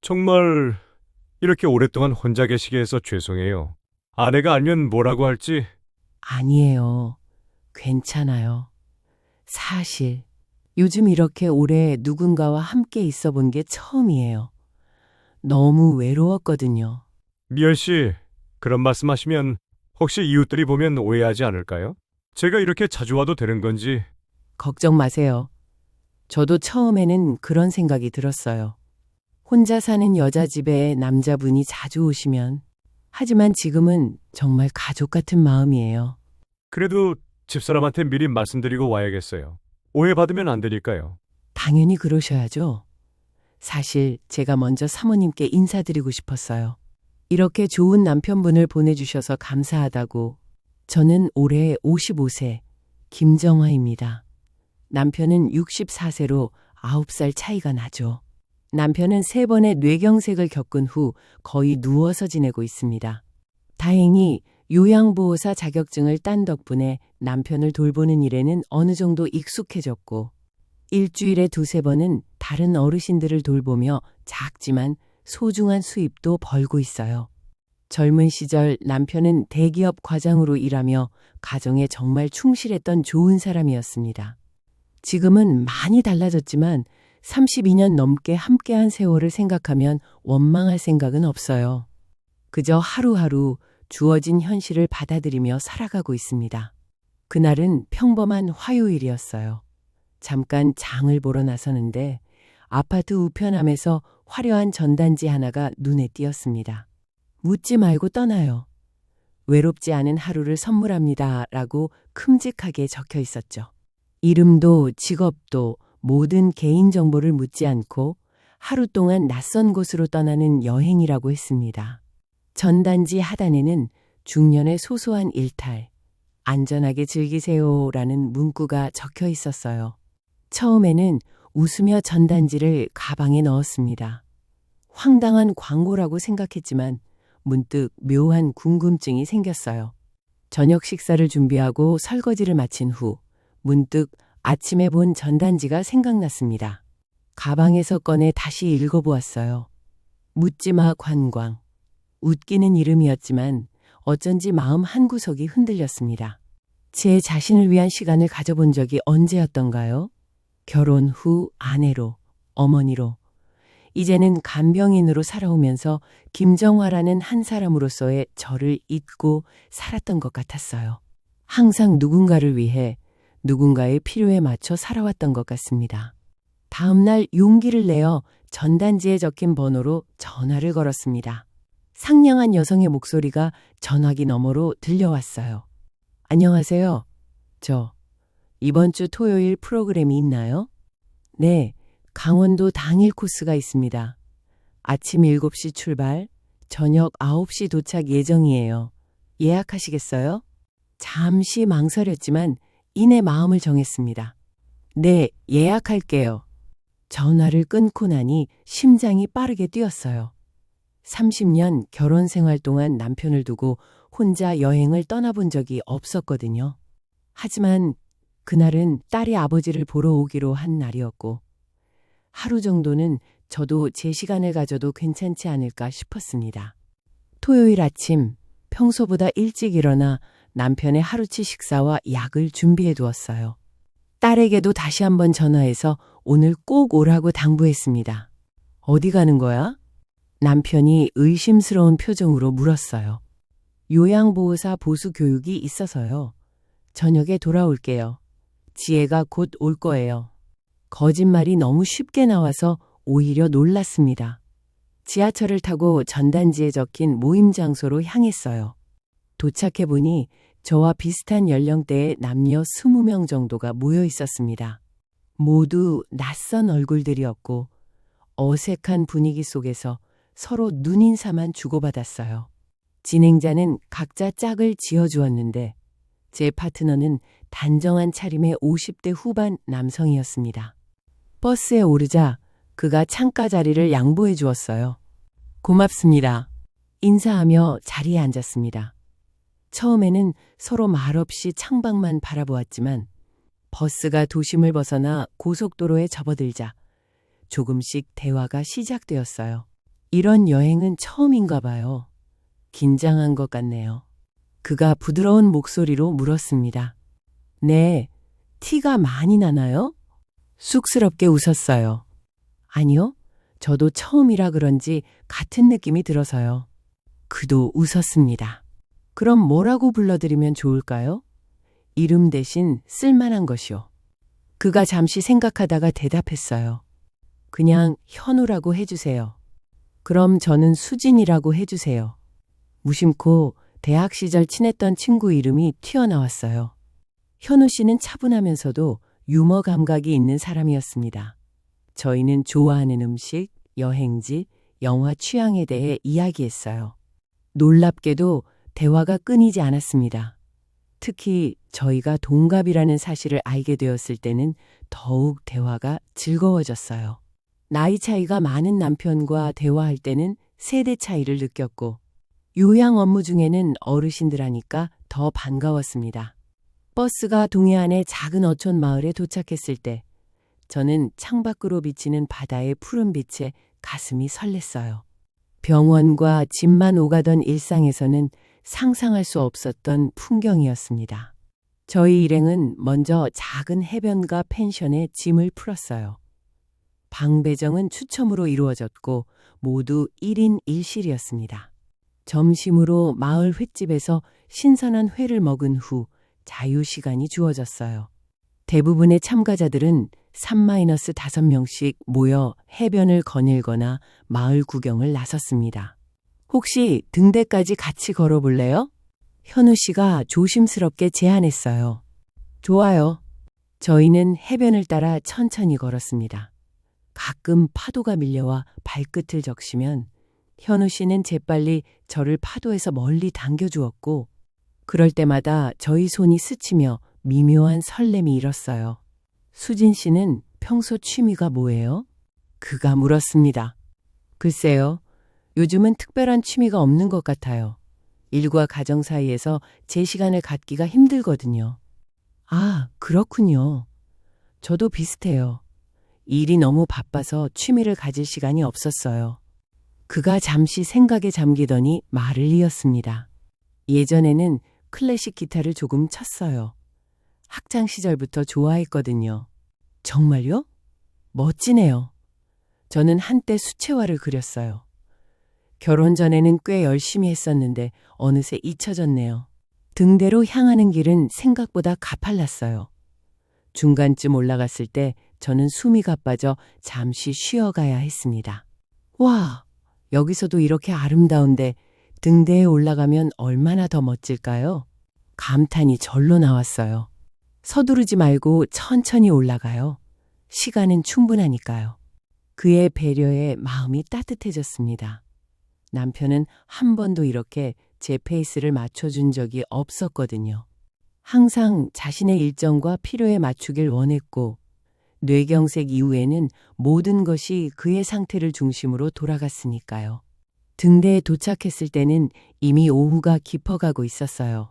정말 이렇게 오랫동안 혼자 계시게 해서 죄송해요. 아내가 알면 뭐라고 할지. 아니에요. 괜찮아요. 사실 요즘 이렇게 오래 누군가와 함께 있어 본 게 처음이에요. 너무 외로웠거든요. 미연 씨, 그런 말씀하시면 혹시 이웃들이 보면 오해하지 않을까요? 제가 이렇게 자주 와도 되는 건지. 걱정 마세요. 저도 처음에는 그런 생각이 들었어요. 혼자 사는 여자 집에 남자분이 자주 오시면. 하지만 지금은 정말 가족 같은 마음이에요. 그래도 집사람한테 미리 말씀드리고 와야겠어요. 오해받으면 안 되니까요. 당연히 그러셔야죠. 사실 제가 먼저 사모님께 인사드리고 싶었어요. 이렇게 좋은 남편분을 보내주셔서 감사하다고. 저는 올해 55세 김정화입니다. 남편은 64세로 9살 차이가 나죠. 남편은 3번의 뇌경색을 겪은 후 거의 누워서 지내고 있습니다. 다행히 요양보호사 자격증을 딴 덕분에 남편을 돌보는 일에는 어느 정도 익숙해졌고, 일주일에 2~3번은 다른 어르신들을 돌보며 작지만 소중한 수입도 벌고 있어요. 젊은 시절 남편은 대기업 과장으로 일하며 가정에 정말 충실했던 좋은 사람이었습니다. 지금은 많이 달라졌지만 32년 넘게 함께한 세월을 생각하면 원망할 생각은 없어요. 그저 하루하루 주어진 현실을 받아들이며 살아가고 있습니다. 그날은 평범한 화요일이었어요. 잠깐 장을 보러 나서는데 아파트 우편함에서 화려한 전단지 하나가 눈에 띄었습니다. 묻지 말고 떠나요. 외롭지 않은 하루를 선물합니다. 라고 큼직하게 적혀 있었죠. 이름도 직업도 모든 개인정보를 묻지 않고 하루 동안 낯선 곳으로 떠나는 여행이라고 했습니다. 전단지 하단에는 중년의 소소한 일탈, 안전하게 즐기세요라는 문구가 적혀 있었어요. 처음에는 웃으며 전단지를 가방에 넣었습니다. 황당한 광고라고 생각했지만 문득 묘한 궁금증이 생겼어요. 저녁 식사를 준비하고 설거지를 마친 후 문득 아침에 본 전단지가 생각났습니다. 가방에서 꺼내 다시 읽어보았어요. 묻지마 관광. 웃기는 이름이었지만 어쩐지 마음 한구석이 흔들렸습니다. 제 자신을 위한 시간을 가져본 적이 언제였던가요? 결혼 후 아내로, 어머니로, 이제는 간병인으로 살아오면서 김정화라는 한 사람으로서의 저를 잊고 살았던 것 같았어요. 항상 누군가를 위해 누군가의 필요에 맞춰 살아왔던 것 같습니다. 다음 날 용기를 내어 전단지에 적힌 번호로 전화를 걸었습니다. 상냥한 여성의 목소리가 전화기 너머로 들려왔어요. 안녕하세요. 이번 주 토요일 프로그램이 있나요? 네, 강원도 당일 코스가 있습니다. 아침 7시 출발, 저녁 9시 도착 예정이에요. 예약하시겠어요? 잠시 망설였지만 이내 마음을 정했습니다. 네, 예약할게요. 전화를 끊고 나니 심장이 빠르게 뛰었어요. 30년 결혼 생활 동안 남편을 두고 혼자 여행을 떠나본 적이 없었거든요. 하지만 그날은 딸이 아버지를 보러 오기로 한 날이었고 하루 정도는 저도 제 시간을 가져도 괜찮지 않을까 싶었습니다. 토요일 아침 평소보다 일찍 일어나 남편의 하루치 식사와 약을 준비해 두었어요. 딸에게도 다시 한번 전화해서 오늘 꼭 오라고 당부했습니다. 어디 가는 거야? 남편이 의심스러운 표정으로 물었어요. 요양보호사 보수 교육이 있어서요. 저녁에 돌아올게요. 지혜가 곧 올 거예요. 거짓말이 너무 쉽게 나와서 오히려 놀랐습니다. 지하철을 타고 전단지에 적힌 모임 장소로 향했어요. 도착해보니 저와 비슷한 연령대의 남녀 20명 정도가 모여 있었습니다. 모두 낯선 얼굴들이었고 어색한 분위기 속에서 서로 눈인사만 주고받았어요. 진행자는 각자 짝을 지어주었는데 제 파트너는 단정한 차림의 50대 후반 남성이었습니다. 버스에 오르자 그가 창가 자리를 양보해 주었어요. 고맙습니다. 인사하며 자리에 앉았습니다. 처음에는 서로 말없이 창밖만 바라보았지만 버스가 도심을 벗어나 고속도로에 접어들자 조금씩 대화가 시작되었어요. 이런 여행은 처음인가 봐요. 긴장한 것 같네요. 그가 부드러운 목소리로 물었습니다. 네, 티가 많이 나나요? 쑥스럽게 웃었어요. 아니요, 저도 처음이라 그런지 같은 느낌이 들어서요. 그도 웃었습니다. 그럼 뭐라고 불러드리면 좋을까요? 이름 대신 쓸만한 것이요. 그가 잠시 생각하다가 대답했어요. 그냥 현우라고 해주세요. 그럼 저는 수진이라고 해주세요. 무심코 대학 시절 친했던 친구 이름이 튀어나왔어요. 현우 씨는 차분하면서도 유머 감각이 있는 사람이었습니다. 저희는 좋아하는 음식, 여행지, 영화 취향에 대해 이야기했어요. 놀랍게도 대화가 끊이지 않았습니다. 특히 저희가 동갑이라는 사실을 알게 되었을 때는 더욱 대화가 즐거워졌어요. 나이 차이가 많은 남편과 대화할 때는 세대 차이를 느꼈고, 요양 업무 중에는 어르신들 하니까 더 반가웠습니다. 버스가 동해안의 작은 어촌 마을에 도착했을 때 저는 창밖으로 비치는 바다의 푸른 빛에 가슴이 설렜어요. 병원과 집만 오가던 일상에서는 상상할 수 없었던 풍경이었습니다. 저희 일행은 먼저 작은 해변가 펜션에 짐을 풀었어요. 방 배정은 추첨으로 이루어졌고 모두 1인 1실이었습니다. 점심으로 마을 횟집에서 신선한 회를 먹은 후 자유시간이 주어졌어요. 대부분의 참가자들은 3-5명씩 모여 해변을 거닐거나 마을 구경을 나섰습니다. 혹시 등대까지 같이 걸어볼래요? 현우 씨가 조심스럽게 제안했어요. 좋아요. 저희는 해변을 따라 천천히 걸었습니다. 가끔 파도가 밀려와 발끝을 적시면 현우 씨는 재빨리 저를 파도에서 멀리 당겨주었고, 그럴 때마다 저희 손이 스치며 미묘한 설렘이 일었어요. 수진 씨는 평소 취미가 뭐예요? 그가 물었습니다. 글쎄요, 요즘은 특별한 취미가 없는 것 같아요. 일과 가정 사이에서 제 시간을 갖기가 힘들거든요. 아, 그렇군요. 저도 비슷해요. 일이 너무 바빠서 취미를 가질 시간이 없었어요. 그가 잠시 생각에 잠기더니 말을 이었습니다. 예전에는 클래식 기타를 조금 쳤어요. 학창 시절부터 좋아했거든요. 정말요? 멋지네요. 저는 한때 수채화를 그렸어요. 결혼 전에는 꽤 열심히 했었는데 어느새 잊혀졌네요. 등대로 향하는 길은 생각보다 가팔랐어요. 중간쯤 올라갔을 때 저는 숨이 가빠져 잠시 쉬어가야 했습니다. 와, 여기서도 이렇게 아름다운데 등대에 올라가면 얼마나 더 멋질까요? 감탄이 절로 나왔어요. 서두르지 말고 천천히 올라가요. 시간은 충분하니까요. 그의 배려에 마음이 따뜻해졌습니다. 남편은 한 번도 이렇게 제 페이스를 맞춰준 적이 없었거든요. 항상 자신의 일정과 필요에 맞추길 원했고, 뇌경색 이후에는 모든 것이 그의 상태를 중심으로 돌아갔으니까요. 등대에 도착했을 때는 이미 오후가 깊어가고 있었어요.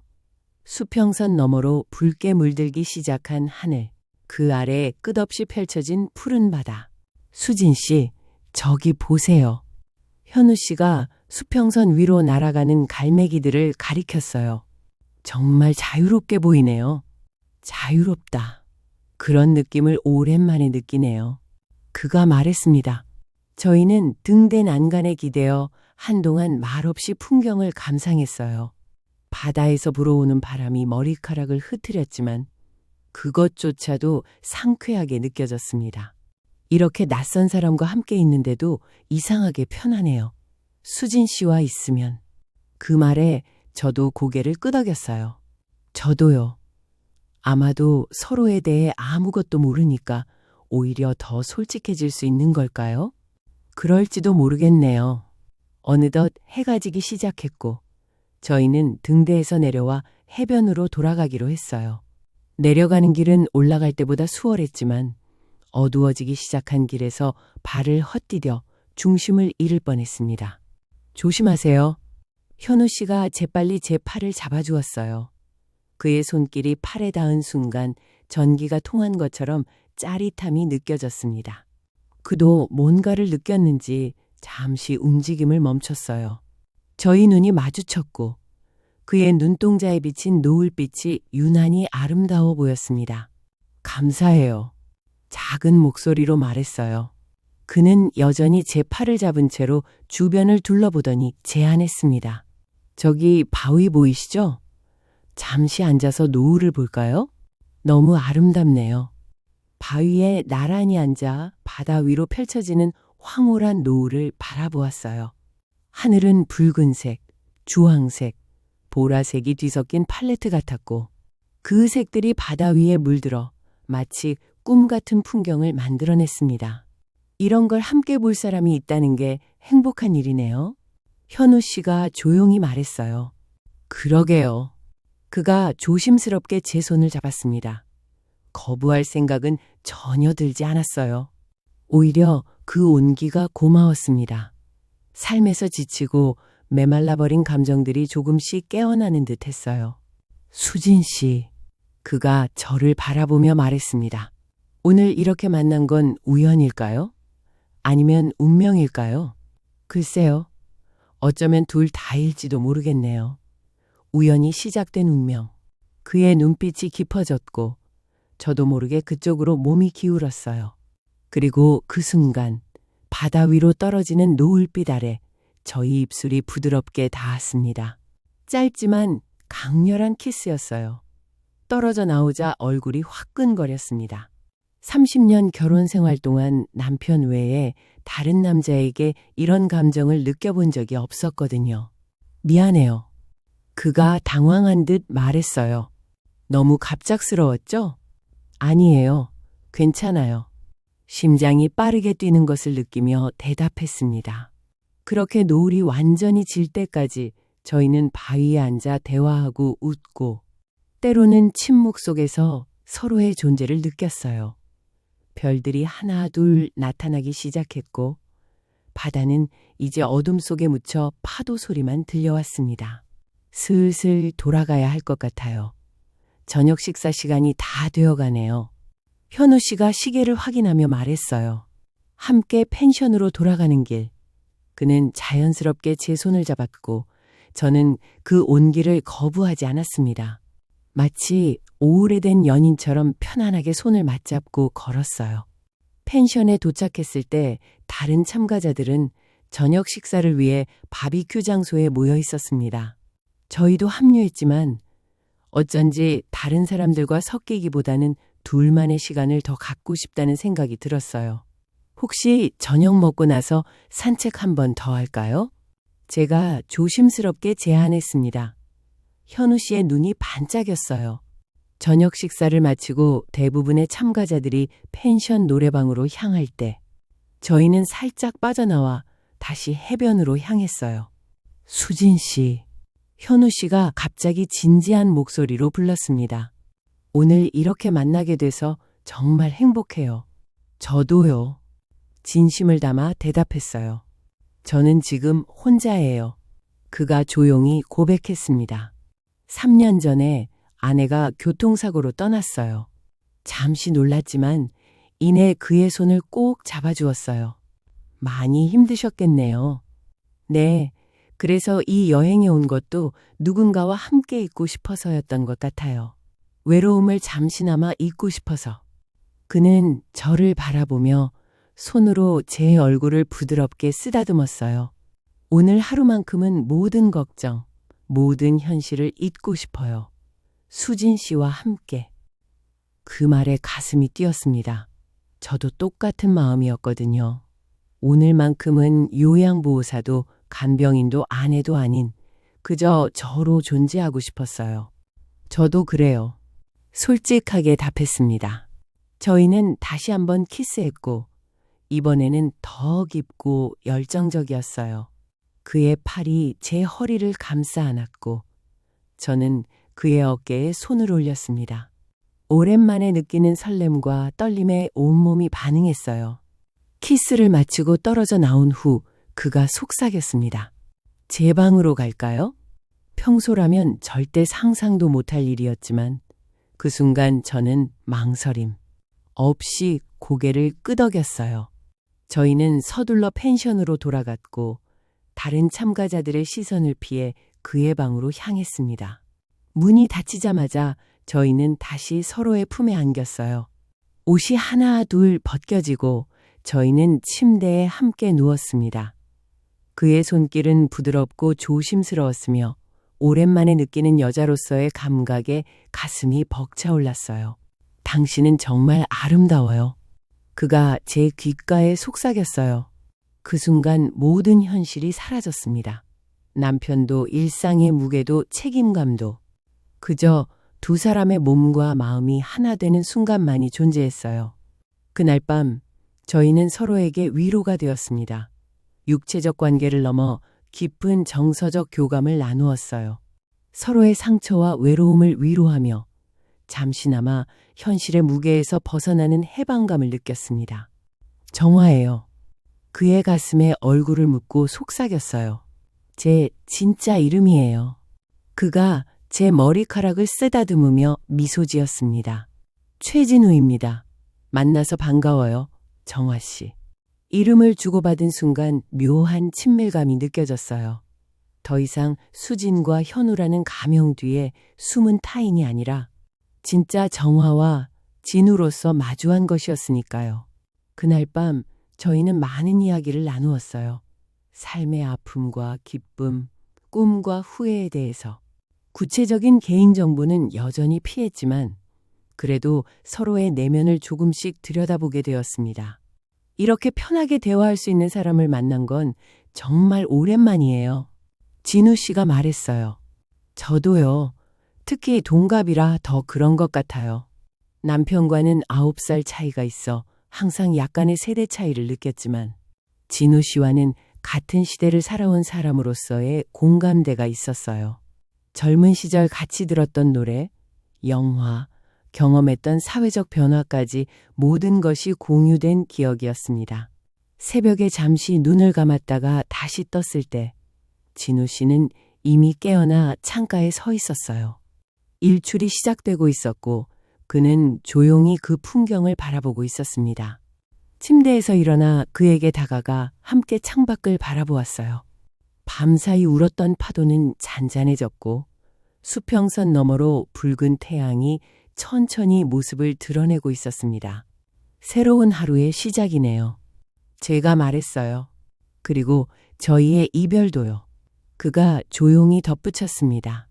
수평선 너머로 붉게 물들기 시작한 하늘, 그 아래 끝없이 펼쳐진 푸른 바다. 수진 씨, 저기 보세요. 현우 씨가 수평선 위로 날아가는 갈매기들을 가리켰어요. 정말 자유롭게 보이네요. 자유롭다. 그런 느낌을 오랜만에 느끼네요. 그가 말했습니다. 저희는 등대 난간에 기대어 한동안 말없이 풍경을 감상했어요. 바다에서 불어오는 바람이 머리카락을 흐트렸지만 그것조차도 상쾌하게 느껴졌습니다. 이렇게 낯선 사람과 함께 있는데도 이상하게 편하네요. 수진 씨와 있으면. 그 말에 저도 고개를 끄덕였어요. 저도요. 아마도 서로에 대해 아무것도 모르니까 오히려 더 솔직해질 수 있는 걸까요? 그럴지도 모르겠네요. 어느덧 해가 지기 시작했고 저희는 등대에서 내려와 해변으로 돌아가기로 했어요. 내려가는 길은 올라갈 때보다 수월했지만 어두워지기 시작한 길에서 발을 헛디뎌 중심을 잃을 뻔했습니다. 조심하세요. 현우 씨가 재빨리 제 팔을 잡아주었어요. 그의 손길이 팔에 닿은 순간 전기가 통한 것처럼 짜릿함이 느껴졌습니다. 그도 뭔가를 느꼈는지 잠시 움직임을 멈췄어요. 저희 눈이 마주쳤고 그의 눈동자에 비친 노을빛이 유난히 아름다워 보였습니다. 감사해요. 작은 목소리로 말했어요. 그는 여전히 제 팔을 잡은 채로 주변을 둘러보더니 제안했습니다. 저기 바위 보이시죠? 잠시 앉아서 노을을 볼까요? 너무 아름답네요. 바위에 나란히 앉아 바다 위로 펼쳐지는 황홀한 노을을 바라보았어요. 하늘은 붉은색, 주황색, 보라색이 뒤섞인 팔레트 같았고 그 색들이 바다 위에 물들어 마치 꿈 같은 풍경을 만들어냈습니다. 이런 걸 함께 볼 사람이 있다는 게 행복한 일이네요. 현우 씨가 조용히 말했어요. 그러게요. 그가 조심스럽게 제 손을 잡았습니다. 거부할 생각은 전혀 들지 않았어요. 오히려 그 온기가 고마웠습니다. 삶에서 지치고 메말라버린 감정들이 조금씩 깨어나는 듯 했어요. 수진 씨, 그가 저를 바라보며 말했습니다. 오늘 이렇게 만난 건 우연일까요? 아니면 운명일까요? 글쎄요. 어쩌면 둘 다일지도 모르겠네요. 우연히 시작된 운명. 그의 눈빛이 깊어졌고 저도 모르게 그쪽으로 몸이 기울었어요. 그리고 그 순간 바다 위로 떨어지는 노을빛 아래 저희 입술이 부드럽게 닿았습니다. 짧지만 강렬한 키스였어요. 떨어져 나오자 얼굴이 화끈거렸습니다. 30년 결혼 생활 동안 남편 외에 다른 남자에게 이런 감정을 느껴본 적이 없었거든요. 미안해요. 그가 당황한 듯 말했어요. 너무 갑작스러웠죠? 아니에요. 괜찮아요. 심장이 빠르게 뛰는 것을 느끼며 대답했습니다. 그렇게 노을이 완전히 질 때까지 저희는 바위에 앉아 대화하고 웃고 때로는 침묵 속에서 서로의 존재를 느꼈어요. 별들이 하나 둘 나타나기 시작했고 바다는 이제 어둠 속에 묻혀 파도 소리만 들려왔습니다. 슬슬 돌아가야 할 것 같아요. 저녁 식사 시간이 다 되어가네요. 현우 씨가 시계를 확인하며 말했어요. 함께 펜션으로 돌아가는 길. 그는 자연스럽게 제 손을 잡았고 저는 그 온기를 거부하지 않았습니다. 마치 오래된 연인처럼 편안하게 손을 맞잡고 걸었어요. 펜션에 도착했을 때 다른 참가자들은 저녁 식사를 위해 바비큐 장소에 모여 있었습니다. 저희도 합류했지만 어쩐지 다른 사람들과 섞이기보다는 둘만의 시간을 더 갖고 싶다는 생각이 들었어요. 혹시 저녁 먹고 나서 산책 한 번 더 할까요? 제가 조심스럽게 제안했습니다. 현우 씨의 눈이 반짝였어요. 저녁 식사를 마치고 대부분의 참가자들이 펜션 노래방으로 향할 때 저희는 살짝 빠져나와 다시 해변으로 향했어요. 수진 씨, 현우 씨가 갑자기 진지한 목소리로 불렀습니다. 오늘 이렇게 만나게 돼서 정말 행복해요. 저도요. 진심을 담아 대답했어요. 저는 지금 혼자예요. 그가 조용히 고백했습니다. 3년 전에 아내가 교통사고로 떠났어요. 잠시 놀랐지만 이내 그의 손을 꼭 잡아주었어요. 많이 힘드셨겠네요. 네, 그래서 이 여행에 온 것도 누군가와 함께 있고 싶어서였던 것 같아요. 외로움을 잠시나마 잊고 싶어서. 그는 저를 바라보며 손으로 제 얼굴을 부드럽게 쓰다듬었어요. 오늘 하루만큼은 모든 걱정, 모든 현실을 잊고 싶어요. 수진 씨와 함께. 그 말에 가슴이 뛰었습니다. 저도 똑같은 마음이었거든요. 오늘만큼은 요양보호사도 간병인도 아내도 아닌 그저 저로 존재하고 싶었어요. 저도 그래요. 솔직하게 답했습니다. 저희는 다시 한번 키스했고 이번에는 더 깊고 열정적이었어요. 그의 팔이 제 허리를 감싸 안았고 저는 그의 어깨에 손을 올렸습니다. 오랜만에 느끼는 설렘과 떨림에 온몸이 반응했어요. 키스를 마치고 떨어져 나온 후 그가 속삭였습니다. 제 방으로 갈까요? 평소라면 절대 상상도 못할 일이었지만 그 순간 저는 망설임 없이 고개를 끄덕였어요. 저희는 서둘러 펜션으로 돌아갔고 다른 참가자들의 시선을 피해 그의 방으로 향했습니다. 문이 닫히자마자 저희는 다시 서로의 품에 안겼어요. 옷이 하나 둘 벗겨지고 저희는 침대에 함께 누웠습니다. 그의 손길은 부드럽고 조심스러웠으며 오랜만에 느끼는 여자로서의 감각에 가슴이 벅차올랐어요. 당신은 정말 아름다워요. 그가 제 귓가에 속삭였어요. 그 순간 모든 현실이 사라졌습니다. 남편도 일상의 무게도 책임감도 그저 두 사람의 몸과 마음이 하나 되는 순간만이 존재했어요. 그날 밤 저희는 서로에게 위로가 되었습니다. 육체적 관계를 넘어 깊은 정서적 교감을 나누었어요. 서로의 상처와 외로움을 위로하며 잠시나마 현실의 무게에서 벗어나는 해방감을 느꼈습니다. 정화예요. 그의 가슴에 얼굴을 묻고 속삭였어요. 제 진짜 이름이에요. 그가 제 머리카락을 쓰다듬으며 미소 지었습니다. 최진우입니다. 만나서 반가워요, 정화 씨. 이름을 주고받은 순간 묘한 친밀감이 느껴졌어요. 더 이상 수진과 현우라는 가명 뒤에 숨은 타인이 아니라 진짜 정화와 진우로서 마주한 것이었으니까요. 그날 밤 저희는 많은 이야기를 나누었어요. 삶의 아픔과 기쁨, 꿈과 후회에 대해서. 구체적인 개인정보는 여전히 피했지만 그래도 서로의 내면을 조금씩 들여다보게 되었습니다. 이렇게 편하게 대화할 수 있는 사람을 만난 건 정말 오랜만이에요. 진우 씨가 말했어요. 저도요. 특히 동갑이라 더 그런 것 같아요. 남편과는 9살 차이가 있어 항상 약간의 세대 차이를 느꼈지만 진우 씨와는 같은 시대를 살아온 사람으로서의 공감대가 있었어요. 젊은 시절 같이 들었던 노래, 영화, 경험했던 사회적 변화까지 모든 것이 공유된 기억이었습니다. 새벽에 잠시 눈을 감았다가 다시 떴을 때 진우 씨는 이미 깨어나 창가에 서 있었어요. 일출이 시작되고 있었고 그는 조용히 그 풍경을 바라보고 있었습니다. 침대에서 일어나 그에게 다가가 함께 창밖을 바라보았어요. 밤사이 울었던 파도는 잔잔해졌고 수평선 너머로 붉은 태양이 천천히 모습을 드러내고 있었습니다. 새로운 하루의 시작이네요. 제가 말했어요. 그리고 저희의 이별도요. 그가 조용히 덧붙였습니다.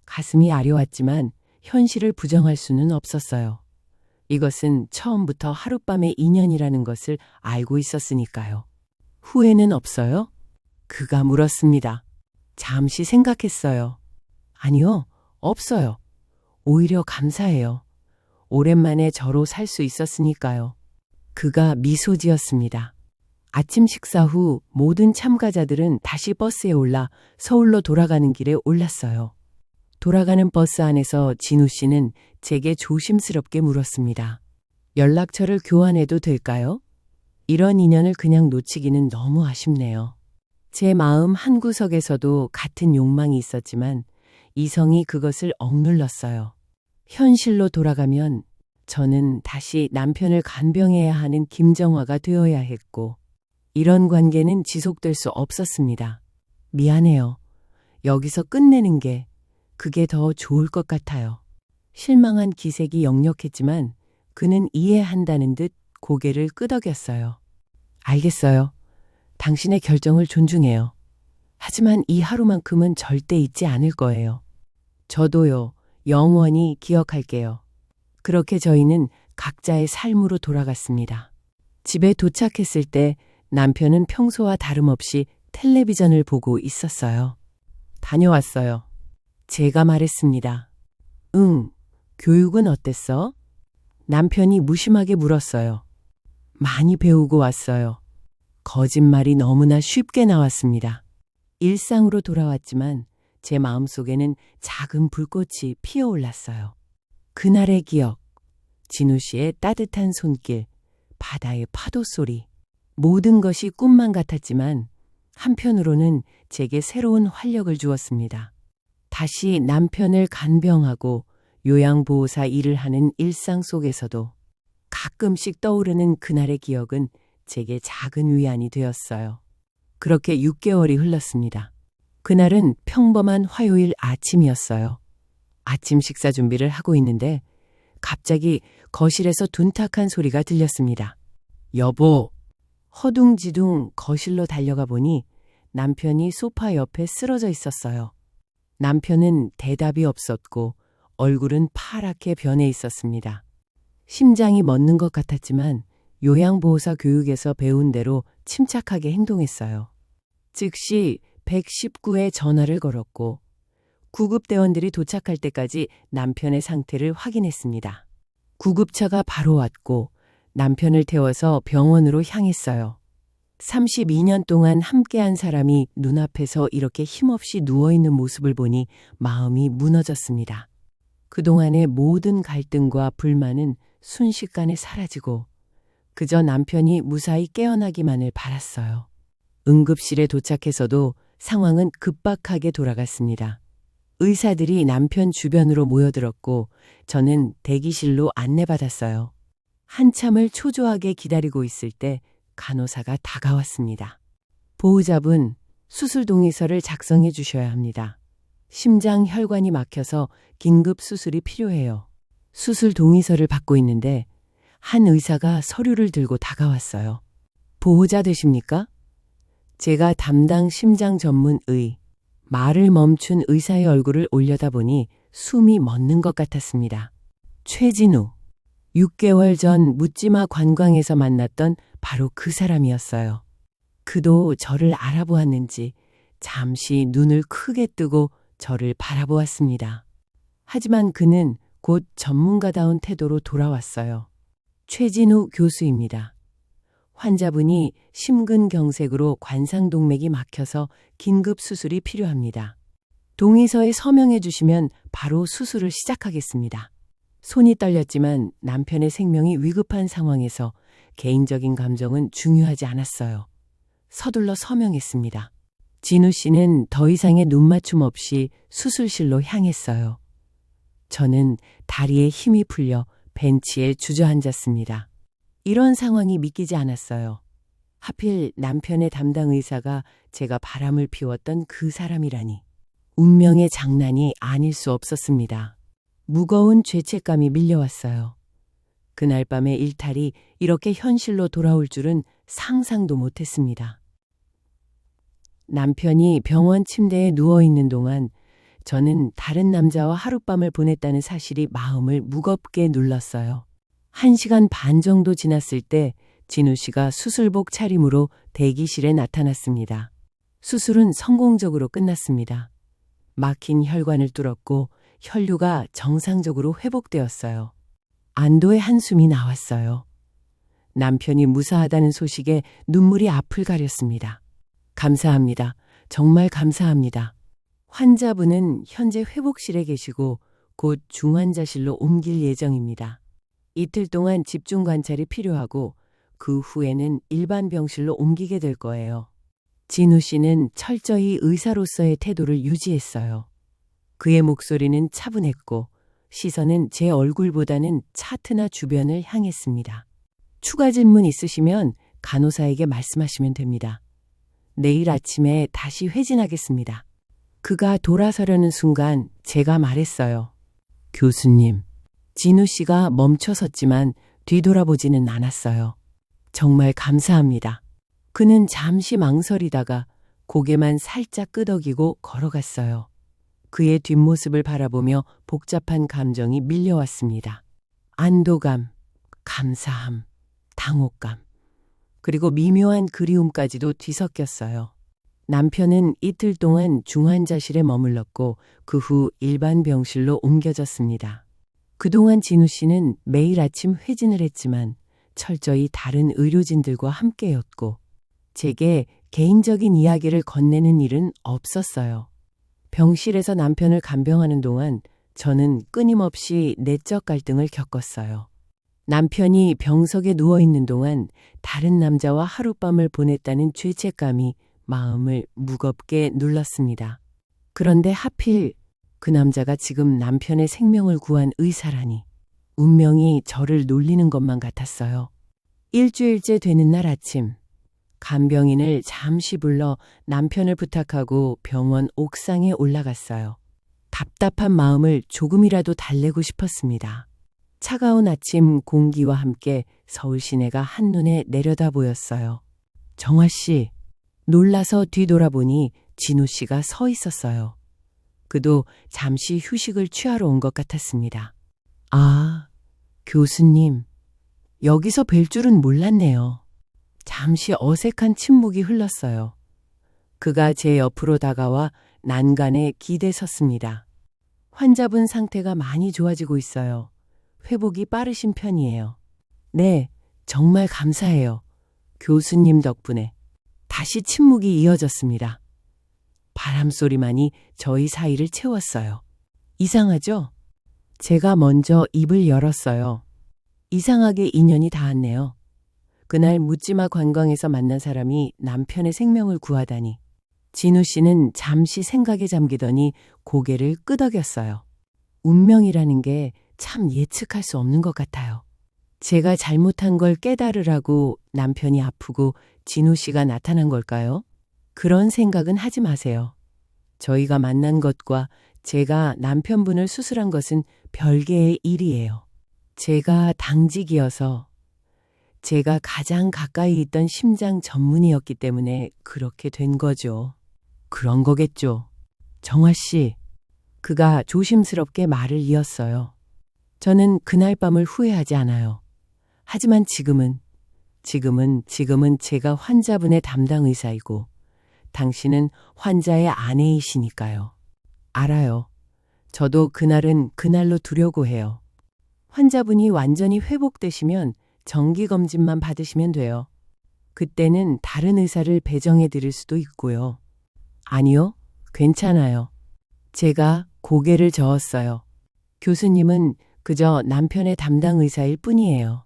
가슴이 아려왔지만 현실을 부정할 수는 없었어요. 이것은 처음부터 하룻밤의 인연이라는 것을 알고 있었으니까요. 후회는 없어요? 그가 물었습니다. 잠시 생각했어요. 아니요, 없어요. 오히려 감사해요. 오랜만에 저로 살 수 있었으니까요. 그가 미소 지었습니다. 아침 식사 후 모든 참가자들은 다시 버스에 올라 서울로 돌아가는 길에 올랐어요. 돌아가는 버스 안에서 진우 씨는 제게 조심스럽게 물었습니다. 연락처를 교환해도 될까요? 이런 인연을 그냥 놓치기는 너무 아쉽네요. 제 마음 한구석에서도 같은 욕망이 있었지만 이성이 그것을 억눌렀어요. 현실로 돌아가면 저는 다시 남편을 간병해야 하는 김정화가 되어야 했고 이런 관계는 지속될 수 없었습니다. 미안해요. 여기서 끝내는 게 그게 더 좋을 것 같아요. 실망한 기색이 역력했지만 그는 이해한다는 듯 고개를 끄덕였어요. 알겠어요. 당신의 결정을 존중해요. 하지만 이 하루만큼은 절대 잊지 않을 거예요. 저도요. 영원히 기억할게요. 그렇게 저희는 각자의 삶으로 돌아갔습니다. 집에 도착했을 때 남편은 평소와 다름없이 텔레비전을 보고 있었어요. 다녀왔어요. 제가 말했습니다. 응, 교육은 어땠어? 남편이 무심하게 물었어요. 많이 배우고 왔어요. 거짓말이 너무나 쉽게 나왔습니다. 일상으로 돌아왔지만 제 마음속에는 작은 불꽃이 피어올랐어요. 그날의 기억, 진우 씨의 따뜻한 손길, 바다의 파도 소리, 모든 것이 꿈만 같았지만 한편으로는 제게 새로운 활력을 주었습니다. 다시 남편을 간병하고 요양보호사 일을 하는 일상 속에서도 가끔씩 떠오르는 그날의 기억은 제게 작은 위안이 되었어요. 그렇게 6개월이 흘렀습니다. 그날은 평범한 화요일 아침이었어요. 아침 식사 준비를 하고 있는데 갑자기 거실에서 둔탁한 소리가 들렸습니다. 여보! 허둥지둥 거실로 달려가 보니 남편이 소파 옆에 쓰러져 있었어요. 남편은 대답이 없었고 얼굴은 파랗게 변해 있었습니다. 심장이 멎는 것 같았지만 요양보호사 교육에서 배운 대로 침착하게 행동했어요. 즉시 119에 전화를 걸었고 구급대원들이 도착할 때까지 남편의 상태를 확인했습니다. 구급차가 바로 왔고 남편을 태워서 병원으로 향했어요. 32년 동안 함께한 사람이 눈앞에서 이렇게 힘없이 누워있는 모습을 보니 마음이 무너졌습니다. 그동안의 모든 갈등과 불만은 순식간에 사라지고 그저 남편이 무사히 깨어나기만을 바랐어요. 응급실에 도착해서도 상황은 급박하게 돌아갔습니다. 의사들이 남편 주변으로 모여들었고 저는 대기실로 안내받았어요. 한참을 초조하게 기다리고 있을 때 간호사가 다가왔습니다. 보호자분, 수술 동의서를 작성해 주셔야 합니다. 심장 혈관이 막혀서 긴급 수술이 필요해요. 수술 동의서를 받고 있는데 한 의사가 서류를 들고 다가왔어요. 보호자 되십니까? 제가 담당 심장 전문 말을 멈춘 의사의 얼굴을 올려다보니 숨이 멎는 것 같았습니다. 최진우. 6개월 전 묻지마 관광에서 만났던 바로 그 사람이었어요. 그도 저를 알아보았는지 잠시 눈을 크게 뜨고 저를 바라보았습니다. 하지만 그는 곧 전문가다운 태도로 돌아왔어요. 최진우 교수입니다. 환자분이 심근경색으로 관상동맥이 막혀서 긴급 수술이 필요합니다. 동의서에 서명해 주시면 바로 수술을 시작하겠습니다. 손이 떨렸지만 남편의 생명이 위급한 상황에서 개인적인 감정은 중요하지 않았어요. 서둘러 서명했습니다. 진우 씨는 더 이상의 눈맞춤 없이 수술실로 향했어요. 저는 다리에 힘이 풀려 벤치에 주저앉았습니다. 이런 상황이 믿기지 않았어요. 하필 남편의 담당 의사가 제가 바람을 피웠던 그 사람이라니. 운명의 장난이 아닐 수 없었습니다. 무거운 죄책감이 밀려왔어요. 그날 밤의 일탈이 이렇게 현실로 돌아올 줄은 상상도 못했습니다. 남편이 병원 침대에 누워있는 동안 저는 다른 남자와 하룻밤을 보냈다는 사실이 마음을 무겁게 눌렀어요. 1시간 반 정도 지났을 때 진우 씨가 수술복 차림으로 대기실에 나타났습니다. 수술은 성공적으로 끝났습니다. 막힌 혈관을 뚫었고 혈류가 정상적으로 회복되었어요. 안도의 한숨이 나왔어요. 남편이 무사하다는 소식에 눈물이 앞을 가렸습니다. 감사합니다. 정말 감사합니다. 환자분은 현재 회복실에 계시고 곧 중환자실로 옮길 예정입니다. 이틀 동안 집중 관찰이 필요하고 그 후에는 일반 병실로 옮기게 될 거예요. 진우 씨는 철저히 의사로서의 태도를 유지했어요. 그의 목소리는 차분했고 시선은 제 얼굴보다는 차트나 주변을 향했습니다. 추가 질문 있으시면 간호사에게 말씀하시면 됩니다. 내일 아침에 다시 회진하겠습니다. 그가 돌아서려는 순간 제가 말했어요. 교수님. 진우 씨가 멈춰섰지만 뒤돌아보지는 않았어요. 정말 감사합니다. 그는 잠시 망설이다가 고개만 살짝 끄덕이고 걸어갔어요. 그의 뒷모습을 바라보며 복잡한 감정이 밀려왔습니다. 안도감, 감사함, 당혹감, 그리고 미묘한 그리움까지도 뒤섞였어요. 남편은 이틀 동안 중환자실에 머물렀고 그 후 일반 병실로 옮겨졌습니다. 그동안 진우 씨는 매일 아침 회진을 했지만 철저히 다른 의료진들과 함께였고 제게 개인적인 이야기를 건네는 일은 없었어요. 병실에서 남편을 간병하는 동안 저는 끊임없이 내적 갈등을 겪었어요. 남편이 병석에 누워있는 동안 다른 남자와 하룻밤을 보냈다는 죄책감이 마음을 무겁게 눌렀습니다. 그런데 하필 그 남자가 지금 남편의 생명을 구한 의사라니 운명이 저를 놀리는 것만 같았어요. 일주일째 되는 날 아침, 간병인을 잠시 불러 남편을 부탁하고 병원 옥상에 올라갔어요. 답답한 마음을 조금이라도 달래고 싶었습니다. 차가운 아침 공기와 함께 서울 시내가 한눈에 내려다 보였어요. 정화 씨, 놀라서 뒤돌아보니 진우 씨가 서 있었어요. 그도 잠시 휴식을 취하러 온 것 같았습니다. 아, 교수님, 여기서 뵐 줄은 몰랐네요. 잠시 어색한 침묵이 흘렀어요. 그가 제 옆으로 다가와 난간에 기대 섰습니다. 환자분 상태가 많이 좋아지고 있어요. 회복이 빠르신 편이에요. 네, 정말 감사해요. 교수님 덕분에. 다시 침묵이 이어졌습니다. 바람소리만이 저희 사이를 채웠어요. 이상하죠? 제가 먼저 입을 열었어요. 이상하게 인연이 닿았네요. 그날 묻지마 관광에서 만난 사람이 남편의 생명을 구하다니. 진우 씨는 잠시 생각에 잠기더니 고개를 끄덕였어요. 운명이라는 게 참 예측할 수 없는 것 같아요. 제가 잘못한 걸 깨달으라고 남편이 아프고 진우 씨가 나타난 걸까요? 그런 생각은 하지 마세요. 저희가 만난 것과 제가 남편분을 수술한 것은 별개의 일이에요. 제가 당직이어서 제가 가장 가까이 있던 심장 전문의였기 때문에 그렇게 된 거죠. 그런 거겠죠. 정화 씨, 그가 조심스럽게 말을 이었어요. 저는 그날 밤을 후회하지 않아요. 하지만 지금은 제가 환자분의 담당 의사이고 당신은 환자의 아내이시니까요. 알아요. 저도 그날은 그날로 두려고 해요. 환자분이 완전히 회복되시면 정기검진만 받으시면 돼요. 그때는 다른 의사를 배정해 드릴 수도 있고요. 아니요, 괜찮아요. 제가 고개를 저었어요. 교수님은 그저 남편의 담당 의사일 뿐이에요.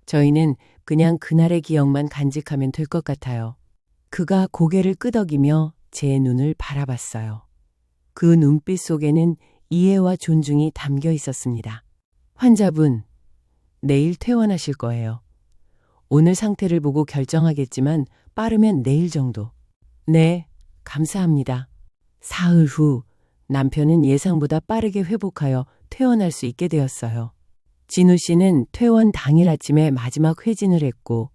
저희는 그냥 그날의 기억만 간직하면 될 것 같아요. 그가 고개를 끄덕이며 제 눈을 바라봤어요. 그 눈빛 속에는 이해와 존중이 담겨 있었습니다. 환자분, 내일 퇴원하실 거예요. 오늘 상태를 보고 결정하겠지만 빠르면 내일 정도. 네, 감사합니다. 사흘 후 남편은 예상보다 빠르게 회복하여 퇴원할 수 있게 되었어요. 진우 씨는 퇴원 당일 아침에 마지막 회진을 했고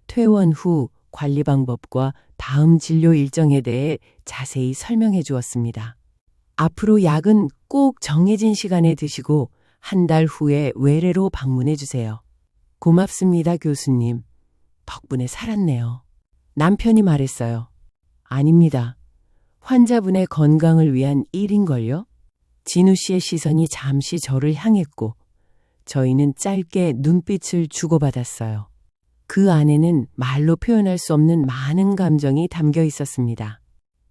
퇴원 후 관리 방법과 다음 진료 일정에 대해 자세히 설명해 주었습니다. 앞으로 약은 꼭 정해진 시간에 드시고 한 달 후에 외래로 방문해 주세요. 고맙습니다, 교수님. 덕분에 살았네요. 남편이 말했어요. 아닙니다. 환자분의 건강을 위한 일인걸요? 진우 씨의 시선이 잠시 저를 향했고 저희는 짧게 눈빛을 주고받았어요. 그 안에는 말로 표현할 수 없는 많은 감정이 담겨 있었습니다.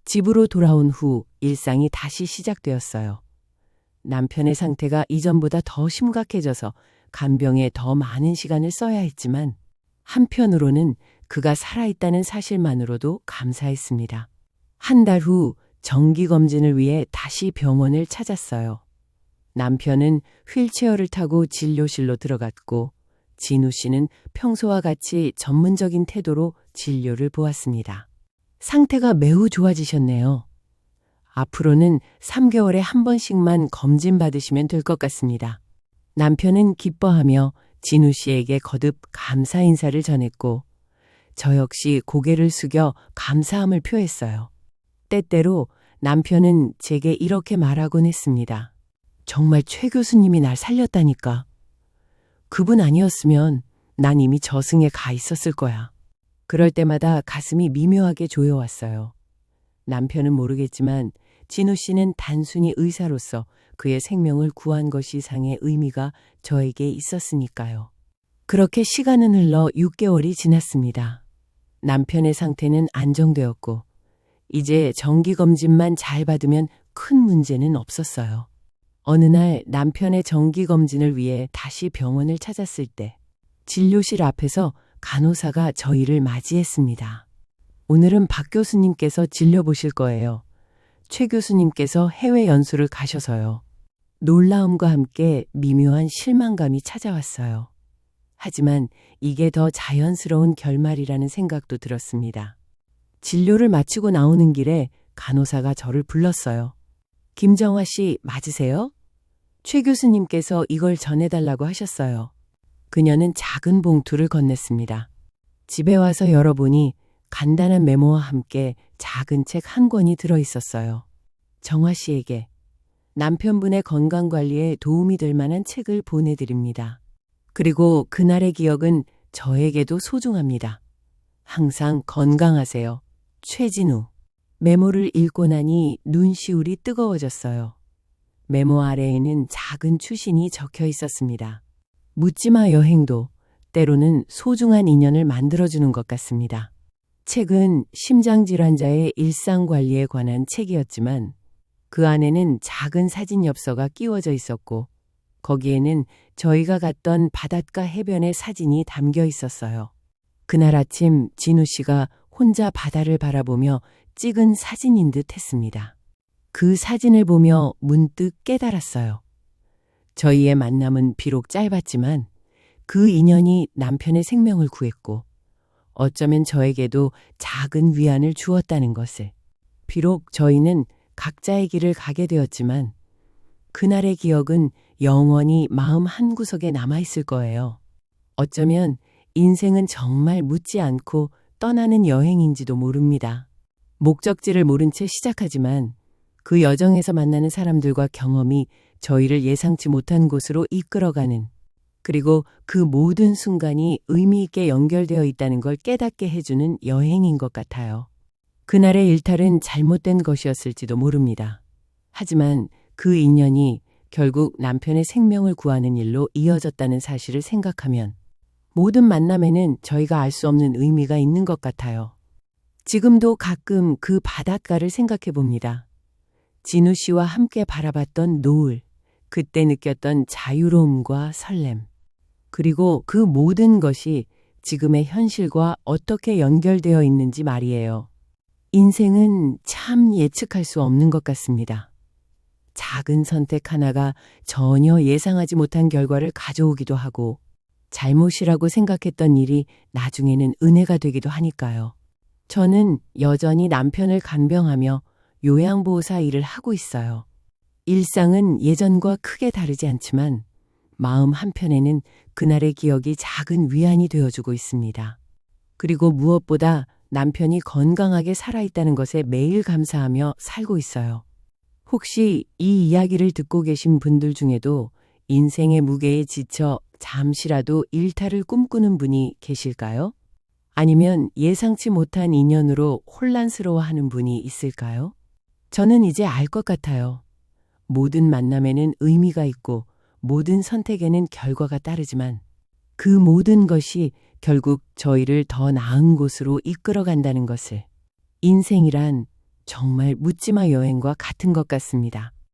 집으로 돌아온 후 일상이 다시 시작되었어요. 남편의 상태가 이전보다 더 심각해져서 간병에 더 많은 시간을 써야 했지만 한편으로는 그가 살아있다는 사실만으로도 감사했습니다. 한 달 후 정기검진을 위해 다시 병원을 찾았어요. 남편은 휠체어를 타고 진료실로 들어갔고 진우 씨는 평소와 같이 전문적인 태도로 진료를 보았습니다. 상태가 매우 좋아지셨네요. 앞으로는 3개월에 한 번씩만 검진 받으시면 될 것 같습니다. 남편은 기뻐하며 진우 씨에게 거듭 감사 인사를 전했고 저 역시 고개를 숙여 감사함을 표했어요. 때때로 남편은 제게 이렇게 말하곤 했습니다. 정말 최 교수님이 날 살렸다니까. 그분 아니었으면 난 이미 저승에 가 있었을 거야. 그럴 때마다 가슴이 미묘하게 조여왔어요. 남편은 모르겠지만 진우 씨는 단순히 의사로서 그의 생명을 구한 것 이상의 의미가 저에게 있었으니까요. 그렇게 시간은 흘러 6개월이 지났습니다. 남편의 상태는 안정되었고 이제 정기검진만 잘 받으면 큰 문제는 없었어요. 어느 날 남편의 정기검진을 위해 다시 병원을 찾았을 때 진료실 앞에서 간호사가 저희를 맞이했습니다. 오늘은 박 교수님께서 진료 보실 거예요. 최 교수님께서 해외 연수를 가셔서요. 놀라움과 함께 미묘한 실망감이 찾아왔어요. 하지만 이게 더 자연스러운 결말이라는 생각도 들었습니다. 진료를 마치고 나오는 길에 간호사가 저를 불렀어요. 김정화 씨 맞으세요? 최 교수님께서 이걸 전해달라고 하셨어요. 그녀는 작은 봉투를 건넸습니다. 집에 와서 열어보니 간단한 메모와 함께 작은 책 한 권이 들어있었어요. 정화 씨에게 남편분의 건강관리에 도움이 될 만한 책을 보내드립니다. 그리고 그날의 기억은 저에게도 소중합니다. 항상 건강하세요. 최진우. 메모를 읽고 나니 눈시울이 뜨거워졌어요. 메모 아래에는 작은 추신이 적혀 있었습니다. 묻지마 여행도 때로는 소중한 인연을 만들어주는 것 같습니다. 책은 심장질환자의 일상관리에 관한 책이었지만 그 안에는 작은 사진 엽서가 끼워져 있었고 거기에는 저희가 갔던 바닷가 해변의 사진이 담겨 있었어요. 그날 아침 진우 씨가 혼자 바다를 바라보며 찍은 사진인 듯 했습니다. 그 사진을 보며 문득 깨달았어요. 저희의 만남은 비록 짧았지만 그 인연이 남편의 생명을 구했고 어쩌면 저에게도 작은 위안을 주었다는 것을. 비록 저희는 각자의 길을 가게 되었지만 그날의 기억은 영원히 마음 한구석에 남아있을 거예요. 어쩌면 인생은 정말 묻지 않고 떠나는 여행인지도 모릅니다. 목적지를 모른 채 시작하지만 그 여정에서 만나는 사람들과 경험이 저희를 예상치 못한 곳으로 이끌어가는, 그리고 그 모든 순간이 의미 있게 연결되어 있다는 걸 깨닫게 해주는 여행인 것 같아요. 그날의 일탈은 잘못된 것이었을지도 모릅니다. 하지만 그 인연이 결국 남편의 생명을 구하는 일로 이어졌다는 사실을 생각하면 모든 만남에는 저희가 알 수 없는 의미가 있는 것 같아요. 지금도 가끔 그 바닷가를 생각해 봅니다. 진우 씨와 함께 바라봤던 노을, 그때 느꼈던 자유로움과 설렘, 그리고 그 모든 것이 지금의 현실과 어떻게 연결되어 있는지 말이에요. 인생은 참 예측할 수 없는 것 같습니다. 작은 선택 하나가 전혀 예상하지 못한 결과를 가져오기도 하고 잘못이라고 생각했던 일이 나중에는 은혜가 되기도 하니까요. 저는 여전히 남편을 간병하며 요양보호사 일을 하고 있어요. 일상은 예전과 크게 다르지 않지만 마음 한편에는 그날의 기억이 작은 위안이 되어주고 있습니다. 그리고 무엇보다 남편이 건강하게 살아있다는 것에 매일 감사하며 살고 있어요. 혹시 이 이야기를 듣고 계신 분들 중에도 인생의 무게에 지쳐 잠시라도 일탈을 꿈꾸는 분이 계실까요? 아니면 예상치 못한 인연으로 혼란스러워하는 분이 있을까요? 저는 이제 알 것 같아요. 모든 만남에는 의미가 있고 모든 선택에는 결과가 따르지만 그 모든 것이 결국 저희를 더 나은 곳으로 이끌어간다는 것을. 인생이란 정말 묻지마 여행과 같은 것 같습니다.